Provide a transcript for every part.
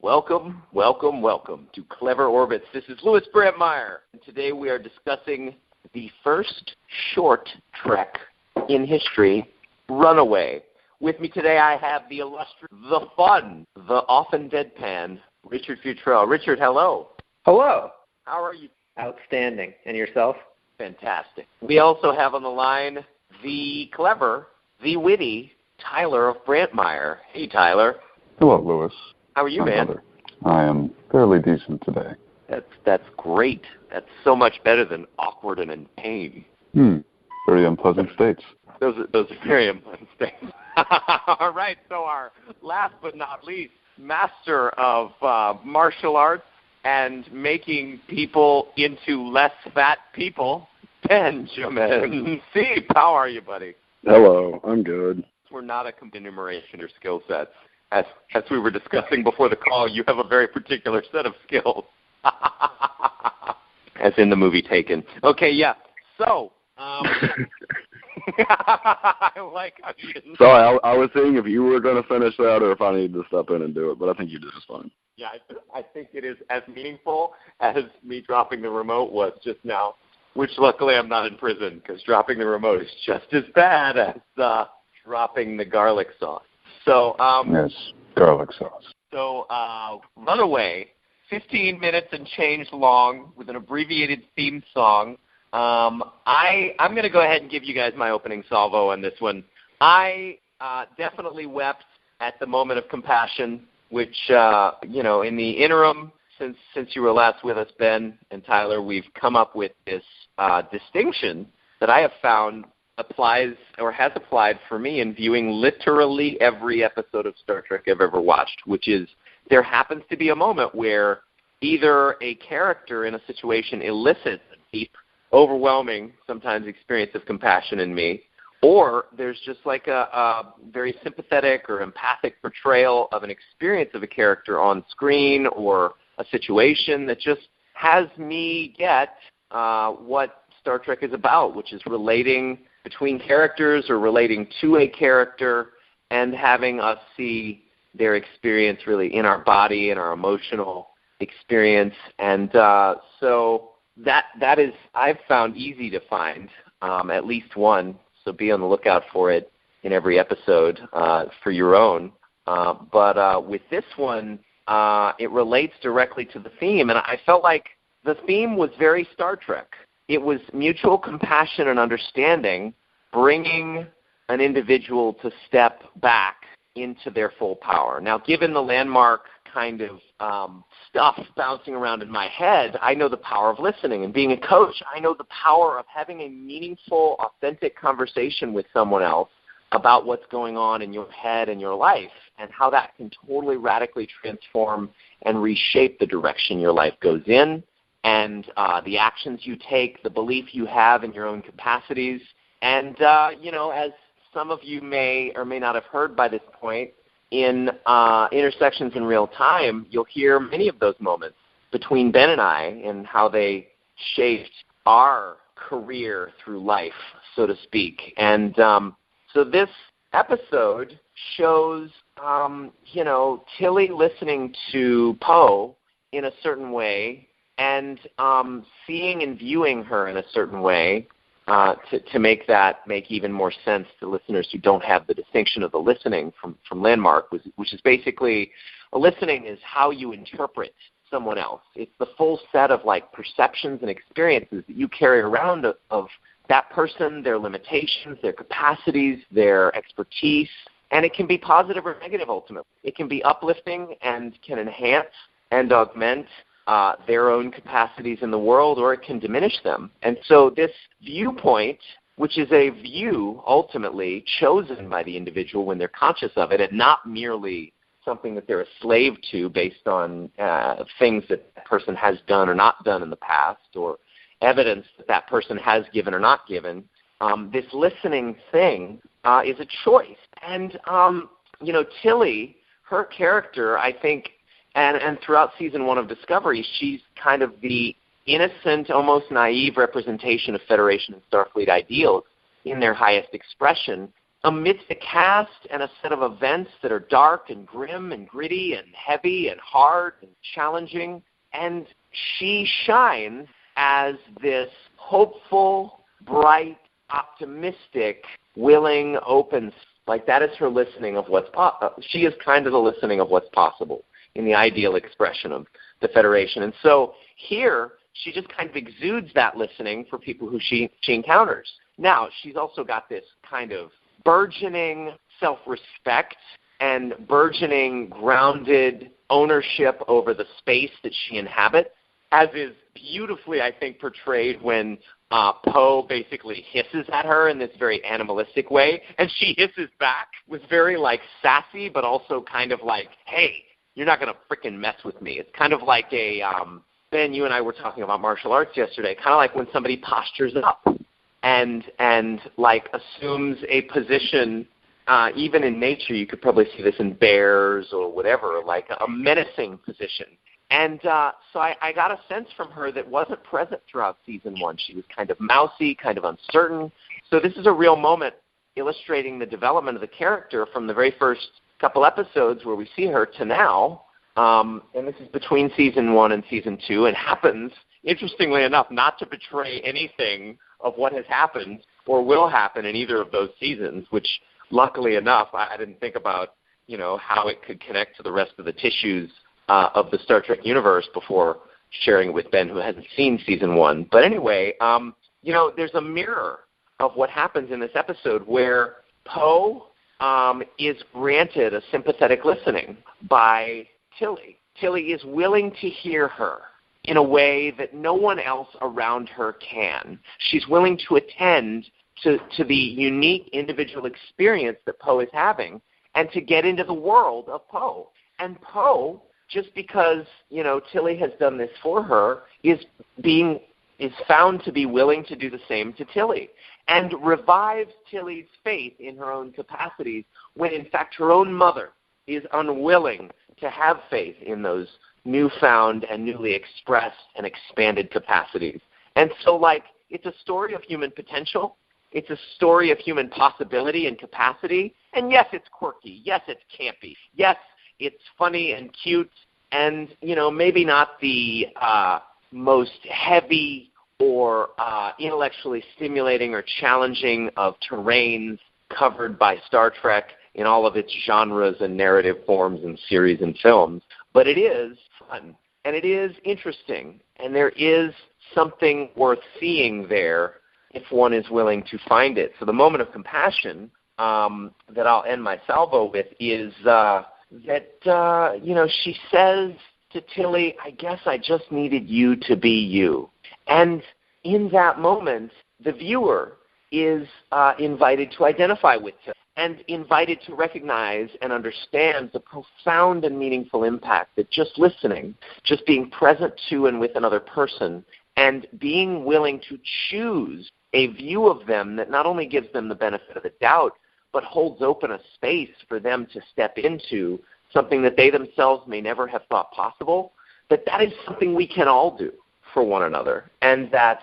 Welcome, welcome, welcome to Clever Orbits. This is Louis Brandmeier, and today we are discussing the first short trek in history, Runaway. With me today I have the illustrious, the fun, the often deadpan, Richard Futrell. Richard, hello. Hello. How are you? Outstanding. And yourself? Fantastic. We also have on the line the clever, the witty Tyler of Brandmeier. Hey, Tyler. Hello, Louis. How are you, man? I am fairly decent today. That's great. That's so much better than awkward and in pain. Very unpleasant states. Those are very unpleasant states. All right, so our last but not least, master of martial arts and making people into less fat people, Benjamin Seep. How are you, buddy? Hello, I'm good. We're not a complete enumeration of your skill sets. As we were discussing before the call, you have a very particular set of skills. As in the movie Taken. Okay, yeah. So, I like how you didn't... Sorry, I was seeing if you were going to finish that or if I needed to step in and do it, but I think you did just fine. Yeah, I think it is as meaningful as me dropping the remote was just now, which luckily I'm not in prison because dropping the remote is just as bad as dropping the garlic sauce. So, yes, garlic sauce. So, Runaway, 15 minutes and change long with an abbreviated theme song. I'm going to go ahead and give you guys my opening salvo on this one. I definitely wept at the moment of compassion, which, in the interim, since you were last with us, Ben and Tyler, we've come up with this distinction that I have found applies or has applied for me in viewing literally every episode of Star Trek I've ever watched, which is there happens to be a moment where either a character in a situation elicits a deep, overwhelming, sometimes experience of compassion in me, or there's just like a very sympathetic or empathic portrayal of an experience of a character on screen or a situation that just has me get what Star Trek is about, which is relating between characters or relating to a character and having us see their experience really in our body and our emotional experience. And so that is, I've found easy to find at least one, so be on the lookout for it in every episode for your own. But with this one, it relates directly to the theme, and I felt like the theme was very Star Trek. It was mutual compassion and understanding, bringing an individual to step back into their full power. Now, given the landmark kind of stuff bouncing around in my head, I know the power of listening. And being a coach, I know the power of having a meaningful, authentic conversation with someone else about what's going on in your head and your life and how that can totally radically transform and reshape the direction your life goes in and the actions you take, the belief you have in your own capacities. And, as some of you may or may not have heard by this point, in Intersections in Real Time, you'll hear many of those moments between Ben and I and how they shaped our career through life, so to speak. And so this episode shows, Tilly listening to Poe in a certain way and seeing and viewing her in a certain way to make that make even more sense to listeners who don't have the distinction of the listening from Landmark, which is basically listening is how you interpret someone else. It's the full set of like perceptions and experiences that you carry around of that person, their limitations, their capacities, their expertise, and it can be positive or negative ultimately. It can be uplifting and can enhance and augment their own capacities in the world, or it can diminish them. And so this viewpoint, which is a view ultimately chosen by the individual when they're conscious of it and not merely something that they're a slave to based on things that person has done or not done in the past or evidence that person has given or not given, this listening thing is a choice. And, Tilly, her character, I think, and throughout season 1 of Discovery, she's kind of the innocent, almost naive representation of Federation and Starfleet ideals in their highest expression. amidst a cast and a set of events that are dark and grim and gritty and heavy and hard and challenging. And she shines as this hopeful, bright, optimistic, willing, open. Like that is her listening of what's she is kind of the listening of what's possible in the ideal expression of the Federation. And so here she just kind of exudes that listening for people who she encounters. Now, she's also got this kind of burgeoning self-respect and burgeoning grounded ownership over the space that she inhabits, as is beautifully, I think, portrayed when Poe basically hisses at her in this very animalistic way, and she hisses back with very, like, sassy, but also kind of like, hey, you're not going to frickin' mess with me. It's kind of like a, Ben, you and I were talking about martial arts yesterday, kind of like when somebody postures up and like assumes a position, even in nature, you could probably see this in bears or whatever, like a menacing position. And so I got a sense from her that wasn't present throughout season 1. She was kind of mousy, kind of uncertain. So this is a real moment illustrating the development of the character from the very first couple episodes where we see her to now. And this is between season 1 and season 2, and happens, interestingly enough, not to betray anything of what has happened or will happen in either of those seasons, which luckily enough, I didn't think about, how it could connect to the rest of the tissues of the Star Trek universe before sharing it with Ben, who hasn't seen season 1. But anyway, there's a mirror of what happens in this episode where Poe is granted a sympathetic listening by Tilly. Tilly is willing to hear her in a way that no one else around her can. She's willing to attend to the unique individual experience that Poe is having and to get into the world of Poe. And Poe, just because, Tilly has done this for her, is found to be willing to do the same to Tilly and revives Tilly's faith in her own capacities when, in fact, her own mother is unwilling to have faith in those newfound and newly expressed and expanded capacities. And so, it's a story of human potential. It's a story of human possibility and capacity. And yes, it's quirky. Yes, it's campy. Yes, it's funny and cute and, maybe not the most heavy or intellectually stimulating or challenging of terrains covered by Star Trek in all of its genres and narrative forms and series and films. But it is fun, and it is interesting, and there is something worth seeing there if one is willing to find it. So the moment of compassion that I'll end my salvo with is that she says to Tilly, I guess I just needed you to be you. And in that moment, the viewer is invited to identify with Tilly and invited to recognize and understand the profound and meaningful impact that just listening, just being present to and with another person, and being willing to choose a view of them that not only gives them the benefit of the doubt, but holds open a space for them to step into something that they themselves may never have thought possible, that is something we can all do for one another, and that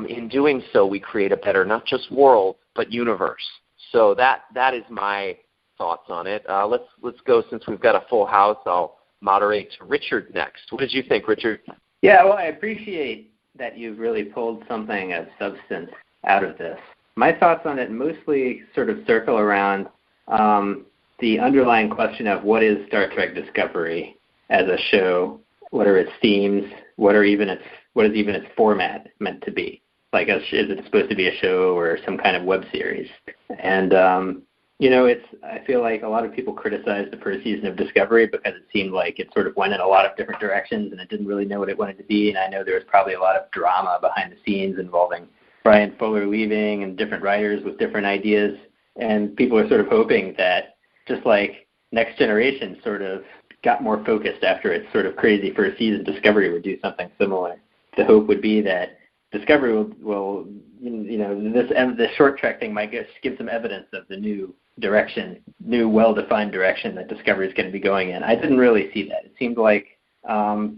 in doing so we create a better not just world, but universe. So that is my thoughts on it. Let's go, since we've got a full house. I'll moderate to Richard next. What did you think, Richard? Yeah, well, I appreciate that you've really pulled something of substance out of this. My thoughts on it mostly sort of circle around the underlying question of what is Star Trek Discovery as a show? What are its themes? What is even its format meant to be? Like, is it supposed to be a show or some kind of web series? And I feel like a lot of people criticize the first season of Discovery because it seemed like it sort of went in a lot of different directions and it didn't really know what it wanted to be. And I know there was probably a lot of drama behind the scenes involving Brian Fuller leaving and different writers with different ideas. And people are sort of hoping that just like Next Generation sort of got more focused after its sort of crazy first season, Discovery would do something similar. The hope would be that Discovery will this short Trek thing might give some evidence of the new direction, new well-defined direction that Discovery is going to be going in. I didn't really see that. It seemed like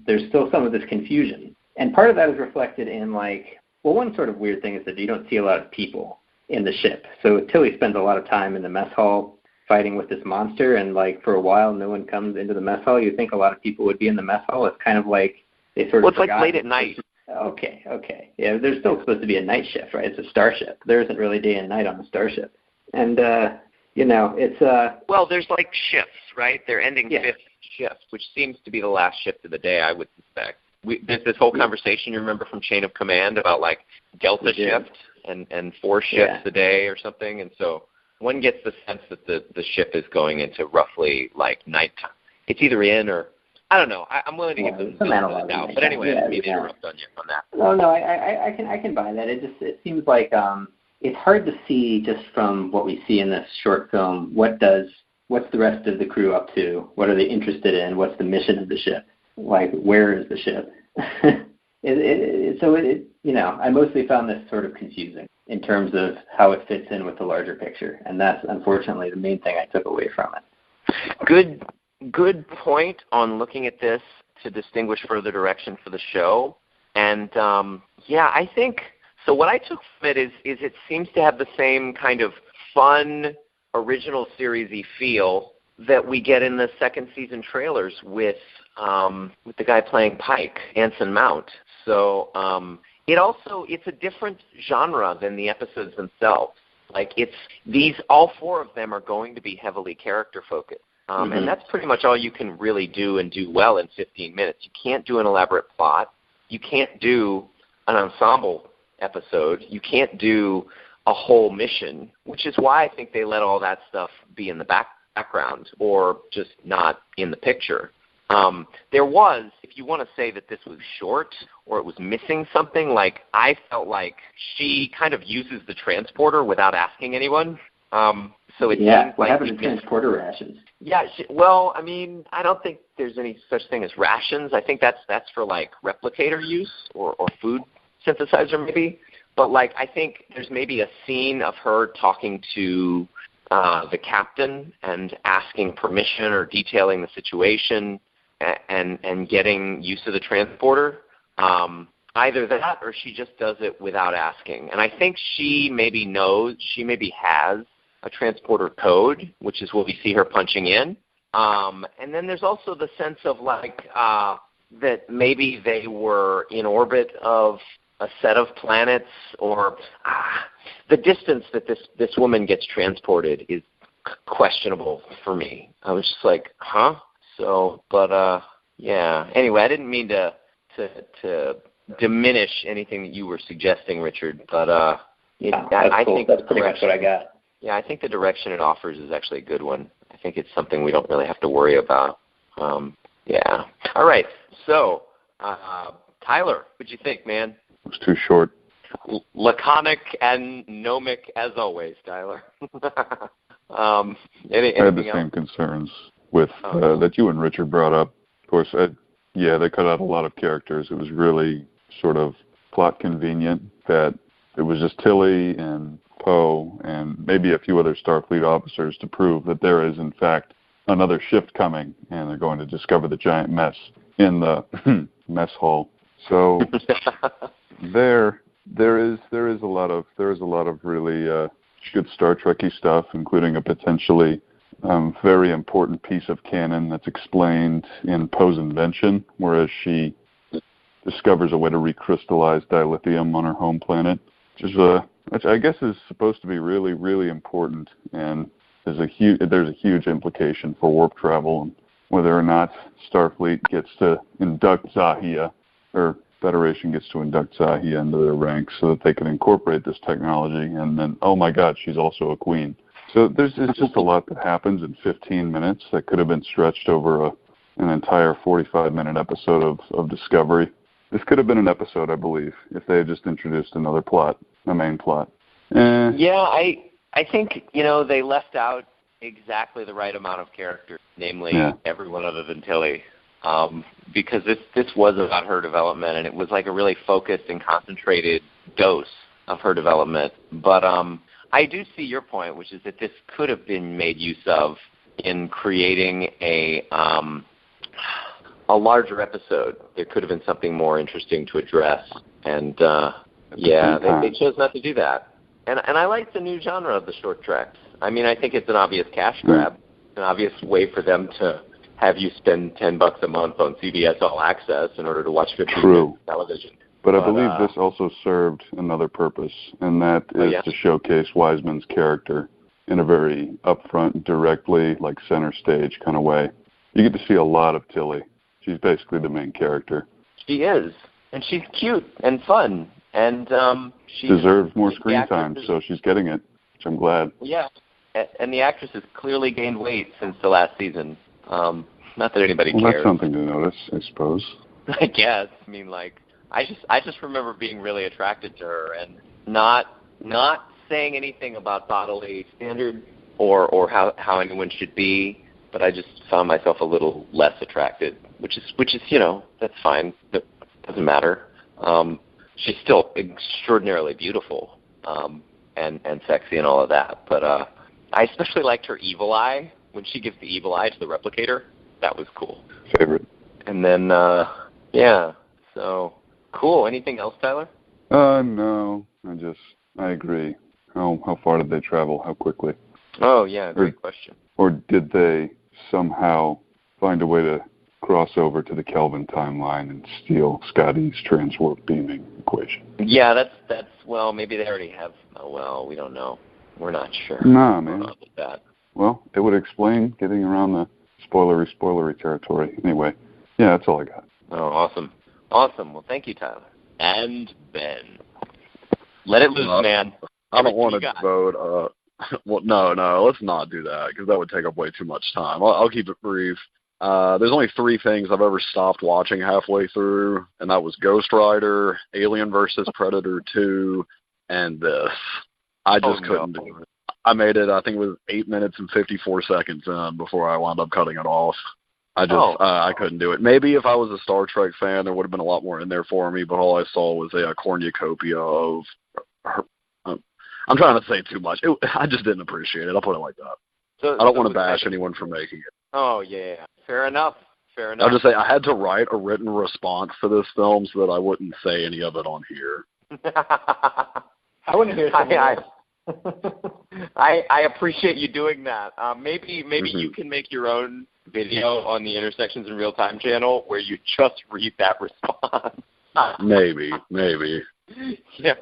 there's still some of this confusion. And part of that is reflected in one sort of weird thing is that you don't see a lot of people in the ship. So Tilly spends a lot of time in the mess hall fighting with this monster, and like for a while no one comes into the mess hall. You think a lot of people would be in the mess hall. It's kind of like they sort of it's like late at night. Okay. Yeah, there's still supposed to be a night shift, right? It's a starship. There isn't really day and night on the starship. And it's well, there's like shifts, right? They're ending fifth shift, which seems to be the last shift of the day, I would suspect. There's this whole conversation you remember from Chain of Command about like Delta shift and 4 shifts a day or something, and so one gets the sense that the ship is going into roughly like nighttime. It's either in or I don't know. I'm willing to give them some doubt, but anyway, I didn't mean to interrupt on you on that. No, I can buy that. It seems like it's hard to see just from what we see in this short film. What's the rest of the crew up to? What are they interested in? What's the mission of the ship? Like, where is the ship? I mostly found this sort of confusing in terms of how it fits in with the larger picture, and that's unfortunately the main thing I took away from it. Good point on looking at this to distinguish further direction for the show, and I think so. What I took from it is it seems to have the same kind of fun, original series-y feel that we get in the second season trailers with the guy playing Pike, Anson Mount. So it's a different genre than the episodes themselves. Like all 4 of them are going to be heavily character focused. And that's pretty much all you can really do and do well in 15 minutes. You can't do an elaborate plot. You can't do an ensemble episode. You can't do a whole mission, which is why I think they let all that stuff be in the background or just not in the picture. There was, if you want to say that this was short or it was missing something, like I felt like she kind of uses the transporter without asking anyone. So it seems what like happened to transporter rations? Yeah, I don't think there's any such thing as rations. I think that's for like replicator use or food synthesizer maybe. But like I think there's maybe a scene of her talking to the captain and asking permission or detailing the situation and getting use of the transporter. Either that or she just does it without asking. And I think she maybe has a transporter code, which is what we see her punching in. And then there's also the sense of like that maybe they were in orbit of a set of planets, or the distance that this woman gets transported is questionable for me. I was just like, huh? So, but anyway, I didn't mean to diminish anything that you were suggesting, Richard, but I think that's pretty much what I got. Yeah, I think the direction it offers is actually a good one. I think it's something we don't really have to worry about. All right. So, Tyler, what'd you think, man? It was too short. Laconic and gnomic as always, Tyler. I had the same concerns with that you and Richard brought up. Of course, they cut out a lot of characters. It was really sort of plot convenient that it was just Tilly and Poe and maybe a few other Starfleet officers to prove that there is, in fact, another shift coming, and they're going to discover the giant mess in the mess hall. So there is a lot of really good Star Trek-y stuff, including a potentially very important piece of canon that's explained in Poe's invention, whereas she discovers a way to recrystallize dilithium on her home planet, which I guess is supposed to be really, really important, and there's a huge implication for warp travel and whether or not Starfleet gets to induct Zahia, or Federation gets to induct Zahia into their ranks so that they can incorporate this technology, and then, oh my God, she's also a queen. So there's just a lot that happens in 15 minutes that could have been stretched over an entire 45-minute episode of Discovery. This could have been an episode, I believe, if they had just introduced another plot, a main plot. Yeah, I think, they left out exactly the right amount of characters, namely everyone other than Tilly, because this was about her development, and it was like a really focused and concentrated dose of her development. But I do see your point, which is that this could have been made use of in creating a larger episode. There could have been something more interesting to address, and they chose not to do that. And I like the new genre of the short treks. I mean, I think it's an obvious cash grab, an obvious way for them to have you spend $10 a month on CBS All Access in order to watch 15 minutes of television. But I believe this also served another purpose, and that is to showcase Wiseman's character in a very upfront, directly, like center stage kind of way. You get to see a lot of Tilly. She's basically the main character. She is, and she's cute and fun, and she deserves more screen time, so she's getting it, which I'm glad. Yeah, and the actress has clearly gained weight since the last season. Not that anybody cares. Well, that's something to notice, I suppose. I guess. I mean, like, I just remember being really attracted to her and not saying anything about bodily standard or how anyone should be, but I just found myself a little less attracted, which is that's fine. That doesn't matter. She's still extraordinarily beautiful and sexy and all of that, but I especially liked her evil eye when she gives the evil eye to the replicator. That was cool. Favorite. And then so cool. Anything else, Tyler? No. I agree. How far did they travel? How quickly? Oh, yeah, great question. Or did they somehow find a way to cross over to the Kelvin timeline and steal Scotty's transwarp beaming equation? Yeah, that's well, maybe they already have. Oh, well, we don't know. We're not sure. Nah, man. That. Well, it would explain getting around the spoilery territory. Anyway, yeah, that's all I got. Oh, awesome. Well, thank you, Tyler. And Ben. Let it loose, man. I don't want to vote. Well, no, let's not do that because that would take up way too much time. I'll keep it brief. There's only 3 things I've ever stopped watching halfway through, and that was Ghost Rider, Alien vs. Predator 2, and this. I just couldn't do it. I made it, I think it was 8 minutes and 54 seconds in before I wound up cutting it off. I couldn't do it. Maybe if I was a Star Trek fan, there would have been a lot more in there for me, but all I saw was a cornucopia of her. I'm trying to say too much. I just didn't appreciate it. I'll put it like that. I don't want to bash anyone for making it. Oh, yeah. Fair enough. I'll just say I had to write a written response to this film so that I wouldn't say any of it on here. I wouldn't hear something else. I appreciate you doing that. Maybe you can make your own video on the Intersections in Real Time channel where you just read that response. Maybe. Yeah.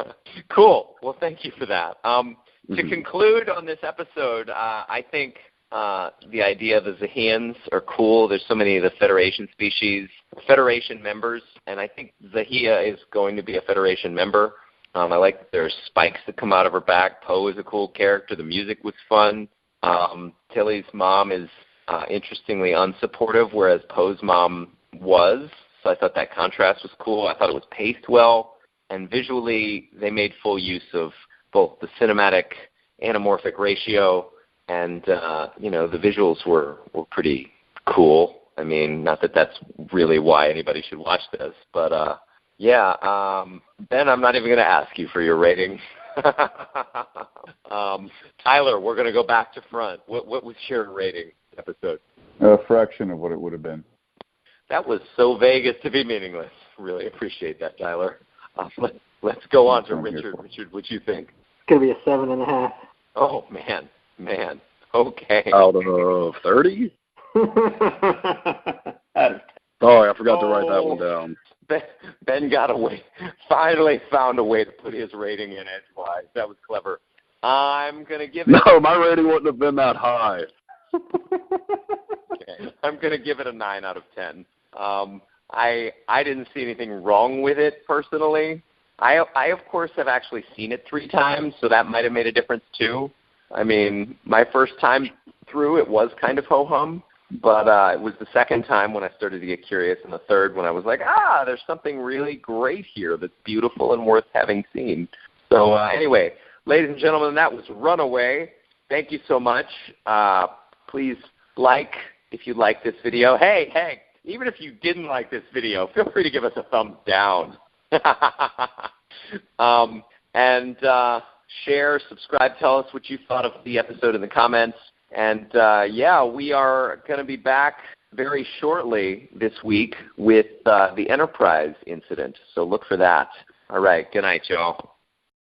Cool. Well, thank you for that. To conclude on this episode, I think the idea of the Zahians are cool. There's so many of the Federation species, Federation members, and I think Zahia is going to be a Federation member. I like that there's spikes that come out of her back. Poe is a cool character. The music was fun. Tilly's mom is interestingly unsupportive, whereas Poe's mom was. So I thought that contrast was cool. I thought it was paced well. And visually, they made full use of both the cinematic anamorphic ratio and, the visuals were pretty cool. I mean, not that that's really why anybody should watch this, but Ben, I'm not even going to ask you for your rating. Tyler, we're going to go back to front. What was your rating episode? A fraction of what it would have been. That was so vague as to be meaningless. Really appreciate that, Tyler. Let's go on to Richard. Richard, what do you think? It's going to be a 7.5. Oh, man. Okay. Out of 30? Oh, I forgot to write that one down. Ben got away. Finally found a way to put his rating in edgewise. That was clever. I'm going to give it... No, my rating wouldn't have been that high. Okay. I'm going to give it a 9 out of 10. I didn't see anything wrong with it personally. I of course have actually seen it 3 times, so that might have made a difference too. I mean, my first time through it was kind of ho-hum, but it was the second time when I started to get curious, and the third when I was like, there's something really great here that's beautiful and worth having seen. So anyway, ladies and gentlemen, that was Runaway. Thank you so much. Please like if you like this video. Hey, even if you didn't like this video, feel free to give us a thumbs down. And share, subscribe, tell us what you thought of the episode in the comments. And, we are going to be back very shortly this week with the Enterprise incident. So look for that. All right. Good night, y'all.